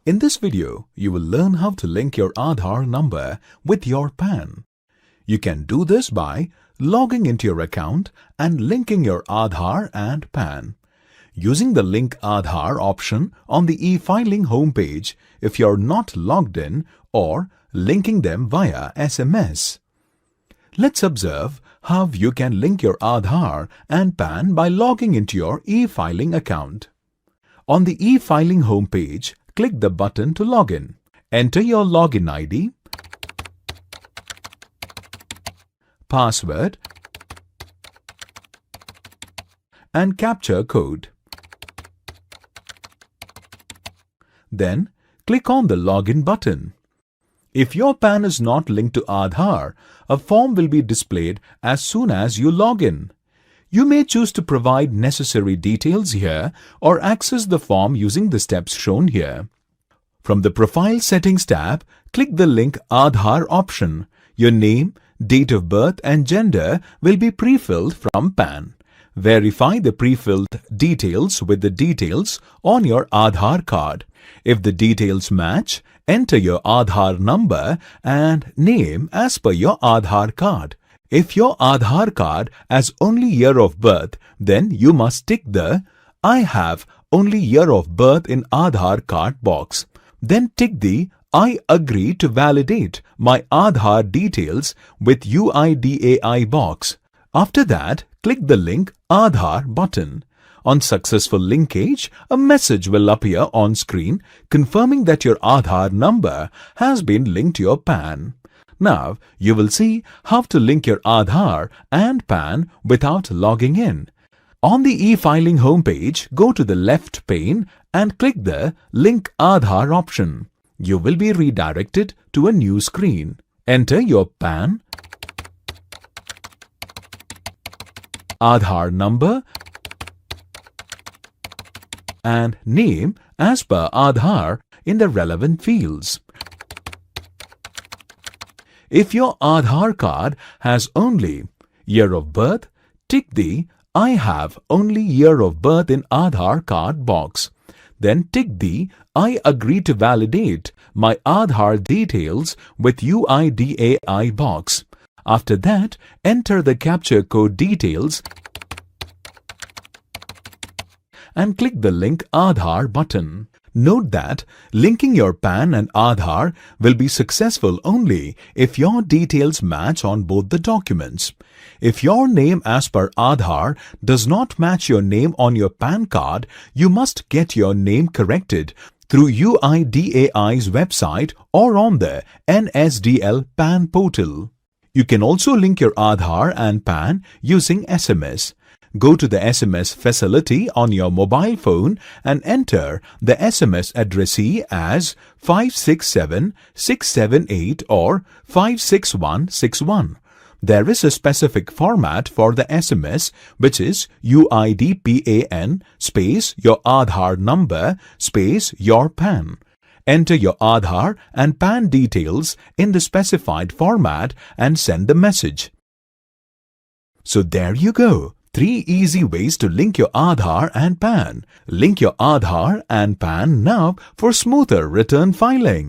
In this video, you will learn how to link your Aadhaar number with your PAN. You can do this by logging into your account and linking your Aadhaar and PAN. Using the Link Aadhaar option on the e-filing homepage if you're not logged in, or linking them via SMS. Let's observe how you can link your Aadhaar and PAN by logging into your e-filing account. On the e-filing homepage, click the button to log in. Enter your login ID, password, and captcha code. Then, click on the Login button. If your PAN is not linked to Aadhaar, a form will be displayed as soon as you log in. You may choose to provide necessary details here or access the form using the steps shown here. From the Profile Settings tab, click the Link Aadhaar option. Your name, date of birth and gender will be pre-filled from PAN. Verify the pre-filled details with the details on your Aadhaar card. If the details match, enter your Aadhaar number and name as per your Aadhaar card. If your Aadhaar card has only year of birth, then you must tick the I have only year of birth in Aadhaar card box. Then tick the I agree to validate my Aadhaar details with UIDAI box. After that, click the Link Aadhaar button. On successful linkage, a message will appear on screen confirming that your Aadhaar number has been linked to your PAN. Now, you will see how to link your Aadhaar and PAN without logging in. On the e-filing homepage, go to the left pane and click the Link Aadhaar option. You will be redirected to a new screen. Enter your PAN, Aadhaar number, and name as per Aadhaar in the relevant fields. If your Aadhaar card has only year of birth, tick the I have only year of birth in Aadhaar card box. Then tick the I agree to validate my Aadhaar details with UIDAI box. After that, enter the captcha code details and click the Link Aadhaar button. Note that linking your PAN and Aadhaar will be successful only if your details match on both the documents. If your name as per Aadhaar does not match your name on your PAN card, you must get your name corrected through UIDAI's website or on the NSDL PAN portal. You can also link your Aadhaar and PAN using SMS. Go to the SMS facility on your mobile phone and enter the SMS addressee as 567678 or 56161. There is a specific format for the SMS, which is UIDPAN space your Aadhaar number space your PAN. Enter your Aadhaar and PAN details in the specified format and send the message. So there you go. 3 easy ways to link your Aadhaar and PAN. Link your Aadhaar and PAN now for smoother return filing.